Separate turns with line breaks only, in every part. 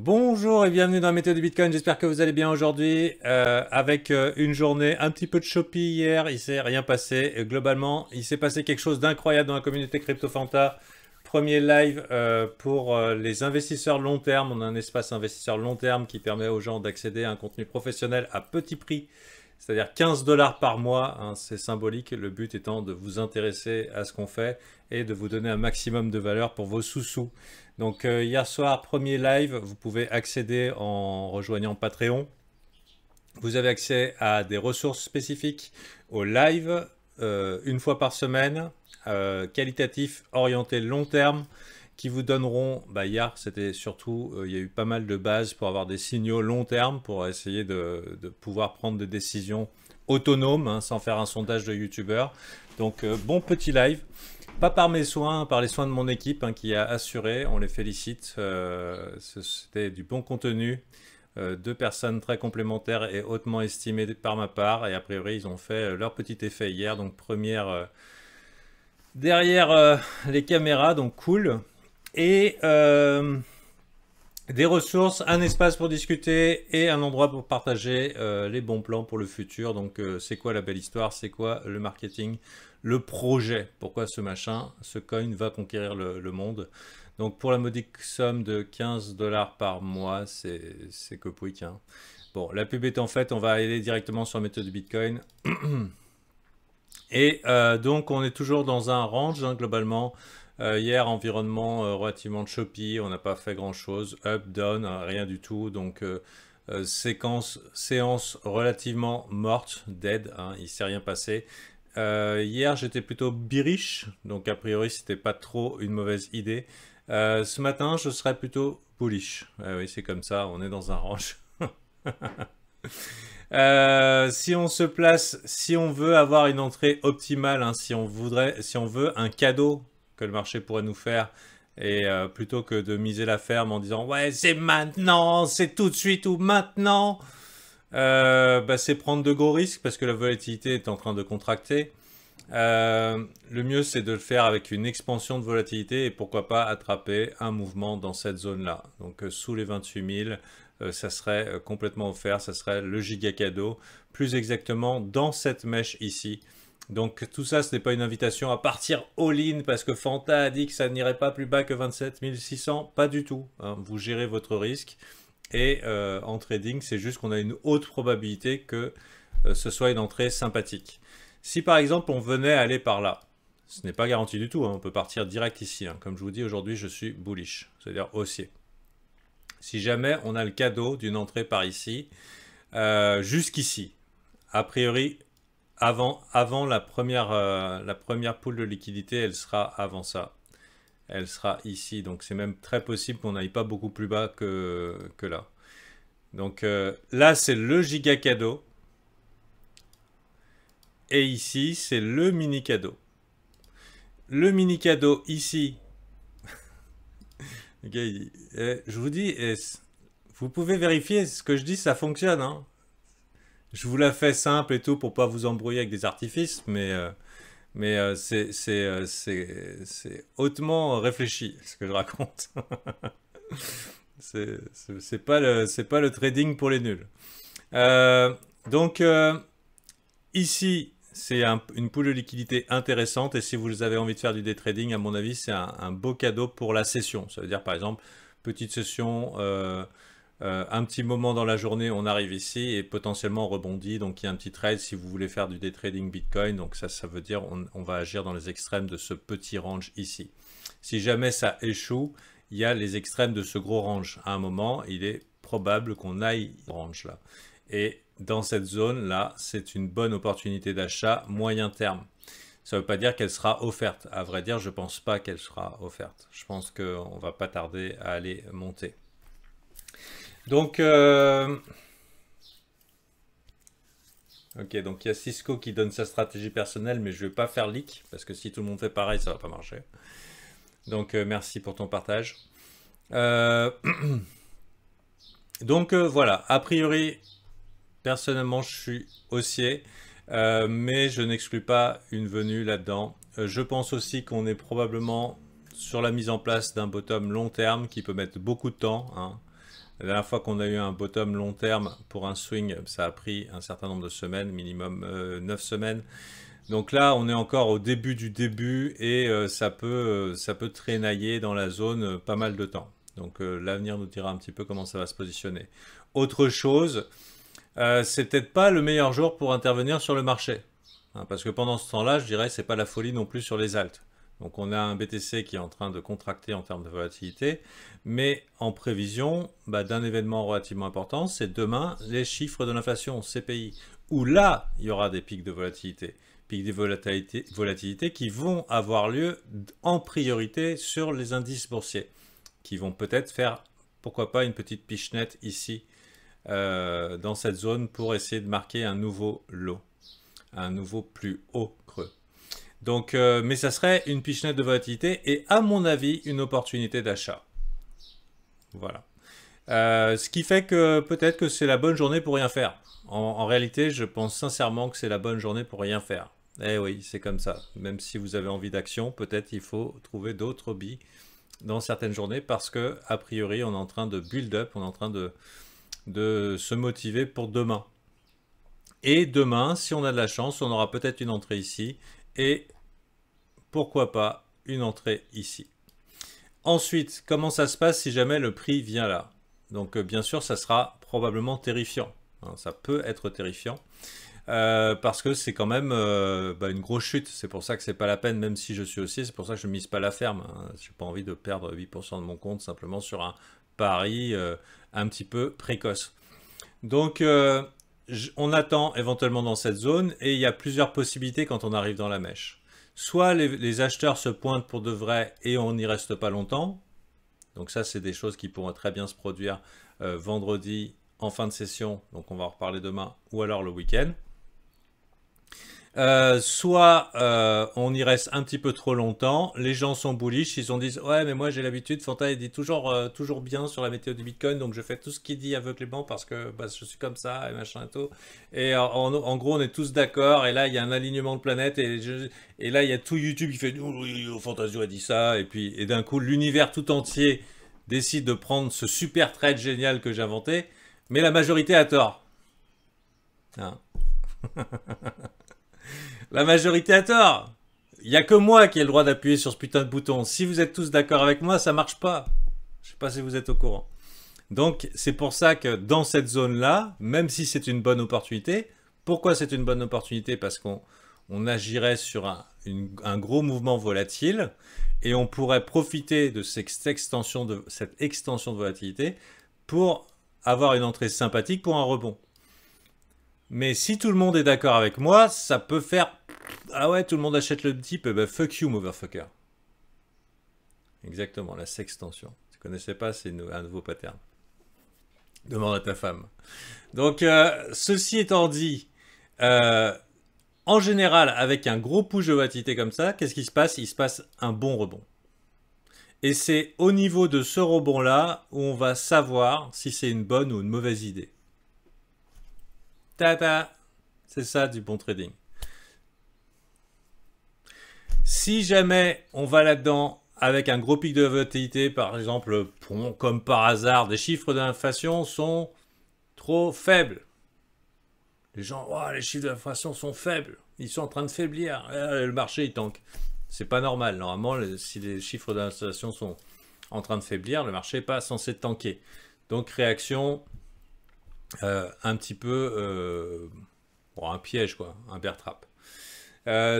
Bonjour et bienvenue dans la météo du Bitcoin, j'espère que vous allez bien aujourd'hui avec une journée, un petit peu de Shopee hier, il s'est rien passé. Globalement, il s'est passé quelque chose d'incroyable dans la communauté CryptoFanta. Premier live pour les investisseurs long terme, on a un espace investisseur long terme qui permet aux gens d'accéder à un contenu professionnel à petit prix, c'est-à-dire 15 $ par mois, hein, c'est symbolique, le but étant de vous intéresser à ce qu'on fait et de vous donner un maximum de valeur pour vos sous-sous. Donc hier soir, premier live, vous pouvez accéder en rejoignant Patreon. Vous avez accès à des ressources spécifiques au live une fois par semaine, qualitatifs, orientés long terme, qui vous donneront, hier c'était surtout, il y a eu pas mal de bases pour avoir des signaux long terme, pour essayer de pouvoir prendre des décisions autonomes, hein, sans faire un sondage de youtubeur. Donc bon petit live. Pas par mes soins, par les soins de mon équipe hein, qui a assuré, on les félicite. C'était du bon contenu, deux personnes très complémentaires et hautement estimées par ma part. Et a priori, ils ont fait leur petit effet hier. Donc première derrière les caméras, donc cool. Et des ressources, un espace pour discuter et un endroit pour partager les bons plans pour le futur. Donc c'est quoi la belle histoire, c'est quoi le marketing, le projet, pourquoi ce machin, ce coin va conquérir le monde. Donc pour la modique somme de 15 $ par mois, c'est que pouic. Hein. Bon, la pub étant faite, on va aller directement sur la méthode du Bitcoin. Et donc on est toujours dans un range hein, globalement. Hier, environnement relativement choppy, on n'a pas fait grand chose, up, down, rien du tout, donc séance relativement morte, dead, hein, il ne s'est rien passé. Hier, j'étais plutôt bearish, donc a priori, c'était pas trop une mauvaise idée. Ce matin, je serais plutôt bullish. Oui, c'est comme ça, on est dans un range. Si on se place, si on veut avoir une entrée optimale, hein, si on veut un cadeau que le marché pourrait nous faire, et plutôt que de miser la ferme en disant ouais c'est maintenant, c'est tout de suite ou maintenant, c'est prendre de gros risques parce que la volatilité est en train de contracter. Le mieux c'est de le faire avec une expansion de volatilité et pourquoi pas attraper un mouvement dans cette zone là, donc sous les 28 000. Ça serait complètement offert, ça serait le giga cadeau, plus exactement dans cette mèche ici. Donc tout ça, ce n'est pas une invitation à partir all-in parce que Fanta a dit que ça n'irait pas plus bas que 27 600, pas du tout. Hein. Vous gérez votre risque et en trading, c'est juste qu'on a une haute probabilité que ce soit une entrée sympathique. Si par exemple on venait aller par là, ce n'est pas garanti du tout, hein. On peut partir direct ici. Hein. Comme je vous dis, aujourd'hui je suis bullish, c'est-à-dire haussier. Si jamais on a le cadeau d'une entrée par ici, jusqu'ici, a priori, avant la première poule de liquidité, elle sera avant ça. Elle sera ici, donc c'est même très possible qu'on n'aille pas beaucoup plus bas que là. Donc là, c'est le giga cadeau. Et ici, c'est le mini cadeau. Le mini cadeau ici. Okay, je vous dis, vous pouvez vérifier ce que je dis, ça fonctionne. Hein. Je vous la fais simple et tout pour pas vous embrouiller avec des artifices, mais c'est hautement réfléchi ce que je raconte. c'est pas le trading pour les nuls. Donc ici, c'est une pool de liquidité intéressante et si vous avez envie de faire du day trading, à mon avis, c'est un beau cadeau pour la session. Ça veut dire par exemple, petite session, un petit moment dans la journée, on arrive ici et potentiellement on rebondit. Donc il y a un petit trade si vous voulez faire du day trading Bitcoin. Donc ça veut dire on va agir dans les extrêmes de ce petit range ici. Si jamais ça échoue, il y a les extrêmes de ce gros range. À un moment, il est probable qu'on aille range là. Et dans cette zone-là, c'est une bonne opportunité d'achat moyen terme. Ça ne veut pas dire qu'elle sera offerte. À vrai dire, je ne pense pas qu'elle sera offerte. Je pense qu'on ne va pas tarder à aller monter. Donc, ok, donc il y a Cisco qui donne sa stratégie personnelle, mais je ne vais pas faire leak, parce que si tout le monde fait pareil, ça ne va pas marcher. Donc, merci pour ton partage. Donc, voilà, a priori... Personnellement, je suis haussier, mais je n'exclus pas une venue là-dedans. Je pense aussi qu'on est probablement sur la mise en place d'un bottom long terme qui peut mettre beaucoup de temps. Hein. La dernière fois qu'on a eu un bottom long terme pour un swing, ça a pris un certain nombre de semaines, minimum 9 semaines. Donc là, on est encore au début du début et ça peut traînailler dans la zone pas mal de temps. Donc l'avenir nous dira un petit peu comment ça va se positionner. Autre chose, c'est peut-être pas le meilleur jour pour intervenir sur le marché. Hein, parce que pendant ce temps-là, je dirais, c'est pas la folie non plus sur les alts. Donc on a un BTC qui est en train de contracter en termes de volatilité, mais en prévision d'un événement relativement important, c'est demain les chiffres de l'inflation, CPI, où là, il y aura des pics de volatilité. Pics de volatilité qui vont avoir lieu en priorité sur les indices boursiers, qui vont peut-être faire, pourquoi pas, une petite pichenette ici, dans cette zone pour essayer de marquer un nouveau low, un nouveau plus haut creux. Donc, mais ça serait une pichenette de volatilité et à mon avis une opportunité d'achat. Voilà. Ce qui fait que peut-être que c'est la bonne journée pour rien faire. En réalité, je pense sincèrement que c'est la bonne journée pour rien faire. Eh oui, c'est comme ça. Même si vous avez envie d'action, peut-être il faut trouver d'autres hobbies dans certaines journées parce que, a priori, on est en train de build up, on est en train de se motiver pour demain. Et demain, si on a de la chance, on aura peut-être une entrée ici et pourquoi pas une entrée ici. Ensuite, comment ça se passe si jamais le prix vient là? Donc bien sûr, ça sera probablement terrifiant. Hein, ça peut être terrifiant. Parce que c'est quand même une grosse chute. C'est pour ça que c'est pas la peine, même si je suis haussier, c'est pour ça que je ne mise pas la ferme. Hein. Je n'ai pas envie de perdre 8% de mon compte simplement sur un pari un petit peu précoce. Donc on attend éventuellement dans cette zone et il y a plusieurs possibilités quand on arrive dans la mèche. Soit les acheteurs se pointent pour de vrai et on n'y reste pas longtemps. Donc ça, c'est des choses qui pourront très bien se produire vendredi en fin de session. Donc on va en reparler demain ou alors le week-end. Soit on y reste un petit peu trop longtemps, les gens sont bullish, ils ont dit ouais mais moi j'ai l'habitude, Fanta il dit toujours bien sur la météo du Bitcoin, donc je fais tout ce qu'il dit aveuglément parce que je suis comme ça et machin et tout. Et en gros on est tous d'accord et là il y a un alignement de planètes et là il y a tout YouTube qui fait Fantasio a dit ça et d'un coup l'univers tout entier décide de prendre ce super trade génial que j'ai inventé, mais la majorité a tort. Hein. La majorité a tort. Il n'y a que moi qui ai le droit d'appuyer sur ce putain de bouton. Si vous êtes tous d'accord avec moi, ça marche pas. Je sais pas si vous êtes au courant. Donc, c'est pour ça que dans cette zone-là, même si c'est une bonne opportunité, pourquoi c'est une bonne opportunité? Parce qu'on agirait sur un gros mouvement volatile et on pourrait profiter de cette extension de volatilité pour avoir une entrée sympathique pour un rebond. Mais si tout le monde est d'accord avec moi, ça peut faire... Ah ouais, tout le monde achète le type, fuck you, motherfucker. Exactement, la sextension. Tu connaissais pas, c'est un nouveau pattern. Demande à ta femme. Donc, ceci étant dit, en général, avec un gros push de volatilité comme ça, qu'est-ce qui se passe? Il se passe un bon rebond. Et c'est au niveau de ce rebond-là où on va savoir si c'est une bonne ou une mauvaise idée. Tata, c'est ça du bon trading. Si jamais on va là-dedans avec un gros pic de volatilité, par exemple, comme par hasard, des chiffres d'inflation sont trop faibles. Les gens, oh, les chiffres d'inflation sont faibles, ils sont en train de faiblir, le marché il tank. C'est pas normal. Normalement, si les chiffres d'inflation sont en train de faiblir, le marché n'est pas censé tanker. Donc réaction... un petit peu un piège quoi, un bear trap.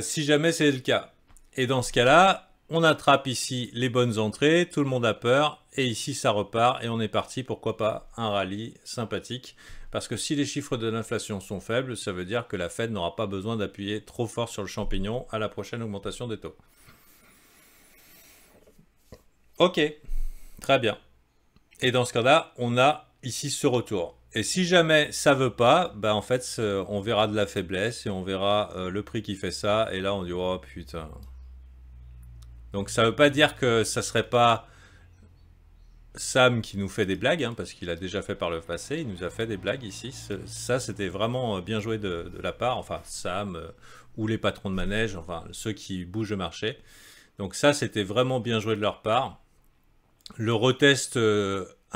Si jamais c'est le cas. Et dans ce cas-là, on attrape ici les bonnes entrées, tout le monde a peur, et ici ça repart, et on est parti, pourquoi pas, un rallye sympathique. Parce que si les chiffres de l'inflation sont faibles, ça veut dire que la Fed n'aura pas besoin d'appuyer trop fort sur le champignon à la prochaine augmentation des taux. Ok, très bien. Et dans ce cas-là, on a ici ce retour. Et si jamais ça veut pas, en fait, on verra de la faiblesse et on verra le prix qui fait ça. Et là, on dit, oh putain. Donc, ça veut pas dire que ça serait pas Sam qui nous fait des blagues, hein, parce qu'il a déjà fait par le passé. Il nous a fait des blagues ici. Ça, c'était vraiment bien joué de la part. Enfin, Sam ou les patrons de manège, enfin, ceux qui bougent le marché. Donc ça, c'était vraiment bien joué de leur part. Le retest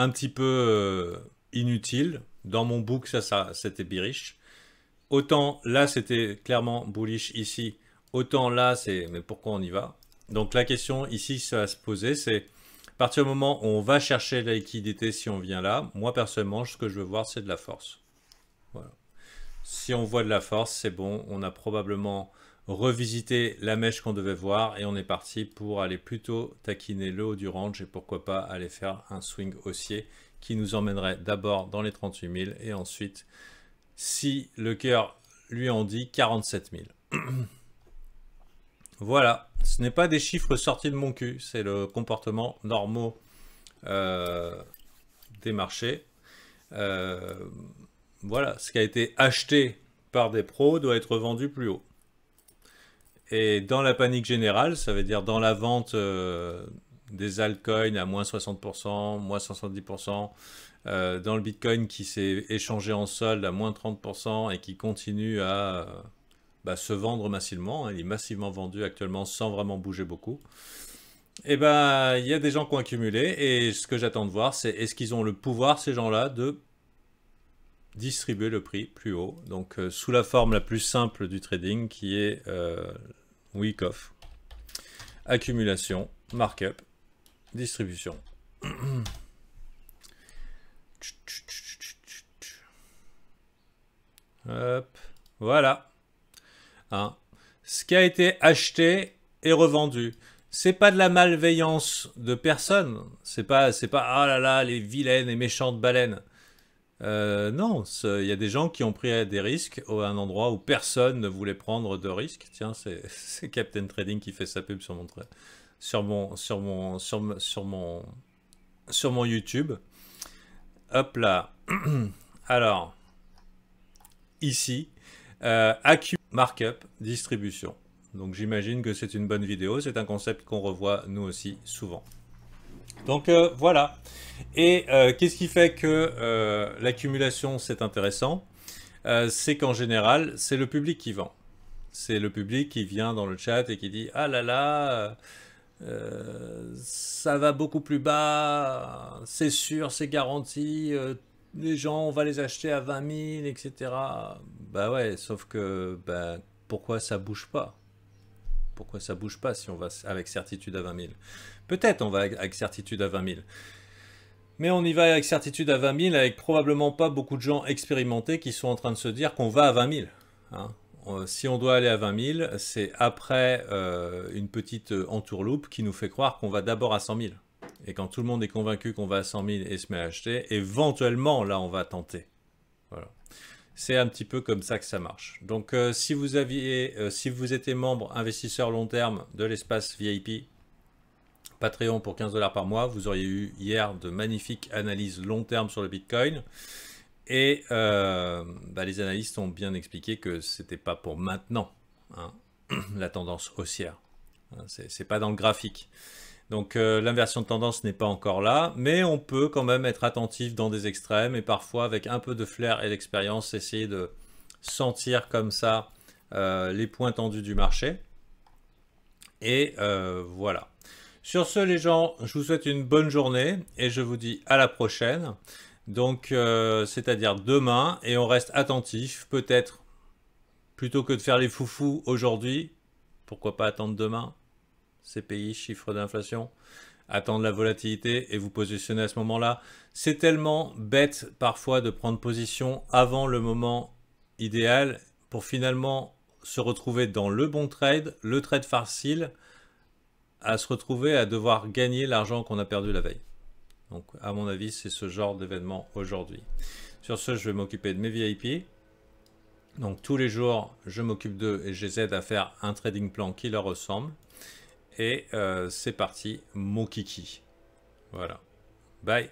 un petit peu inutile. Dans mon book, ça c'était bearish. Autant là, c'était clairement bullish ici. Autant là, c'est mais pourquoi on y va? Donc la question ici, ça va se poser, c'est à partir du moment où on va chercher la liquidité si on vient là, moi personnellement, ce que je veux voir, c'est de la force. Voilà. Si on voit de la force, c'est bon, on a probablement revisité la mèche qu'on devait voir et on est parti pour aller plutôt taquiner le haut du range et pourquoi pas aller faire un swing haussier qui nous emmènerait d'abord dans les 38 000 et ensuite, si le cœur lui en dit, 47 000. Voilà, ce n'est pas des chiffres sortis de mon cul, c'est le comportement normal des marchés. Voilà, ce qui a été acheté par des pros doit être vendu plus haut. Et dans la panique générale, ça veut dire dans la vente des altcoins à moins 60%, moins 70%, dans le Bitcoin qui s'est échangé en solde à moins 30% et qui continue à se vendre massivement, hein, il est massivement vendu actuellement sans vraiment bouger beaucoup. Et ben, il y a des gens qui ont accumulé et ce que j'attends de voir, c'est est-ce qu'ils ont le pouvoir, ces gens-là, de distribuer le prix plus haut, donc sous la forme la plus simple du trading qui est week off, accumulation, markup, distribution. Hop, voilà. Hein. Ce qui a été acheté est revendu. C'est pas de la malveillance de personne. C'est pas ah là là les vilaines et méchantes baleines. Non, il y a des gens qui ont pris des risques à un endroit où personne ne voulait prendre de risques. Tiens, c'est Captain Trading qui fait sa pub sur mon YouTube. Hop là. Alors, ici, markup, distribution. Donc j'imagine que c'est une bonne vidéo. C'est un concept qu'on revoit nous aussi souvent. Donc voilà. Et qu'est-ce qui fait que l'accumulation c'est intéressant? C'est qu'en général, c'est le public qui vend. C'est le public qui vient dans le chat et qui dit « Ah là là, ça va beaucoup plus bas, c'est sûr, c'est garanti, les gens, on va les acheter à 20 000, etc. » Bah ouais, sauf que pourquoi ça bouge pas? Pourquoi ça bouge pas si on va avec certitude à 20 000? Peut-être on va avec certitude à 20 000. Mais on y va avec certitude à 20 000 avec probablement pas beaucoup de gens expérimentés qui sont en train de se dire qu'on va à 20 000. Hein. Si on doit aller à 20 000, c'est après une petite entourloupe qui nous fait croire qu'on va d'abord à 100 000. Et quand tout le monde est convaincu qu'on va à 100 000 et se met à acheter, éventuellement, là, on va tenter. Voilà. C'est un petit peu comme ça que ça marche. Donc, si vous étiez membre investisseur long terme de l'espace VIP, Patreon pour 15 $ par mois, vous auriez eu hier de magnifiques analyses long terme sur le Bitcoin. Et les analystes ont bien expliqué que c'était pas pour maintenant, hein, la tendance haussière. C'est pas dans le graphique. Donc l'inversion de tendance n'est pas encore là, mais on peut quand même être attentif dans des extrêmes et parfois avec un peu de flair et d'expérience essayer de sentir comme ça les points tendus du marché. Et voilà. Sur ce les gens, je vous souhaite une bonne journée et je vous dis à la prochaine. Donc c'est-à-dire demain et on reste attentif, peut-être plutôt que de faire les foufous aujourd'hui, pourquoi pas attendre demain? CPI, chiffre d'inflation, attendre la volatilité et vous positionner à ce moment-là. C'est tellement bête parfois de prendre position avant le moment idéal pour finalement se retrouver dans le bon trade, le trade facile, à se retrouver à devoir gagner l'argent qu'on a perdu la veille. Donc à mon avis, c'est ce genre d'événement aujourd'hui. Sur ce, je vais m'occuper de mes VIP. Donc tous les jours, je m'occupe d'eux et je les aide à faire un trading plan qui leur ressemble. Et c'est parti, mon kiki. Voilà. Bye.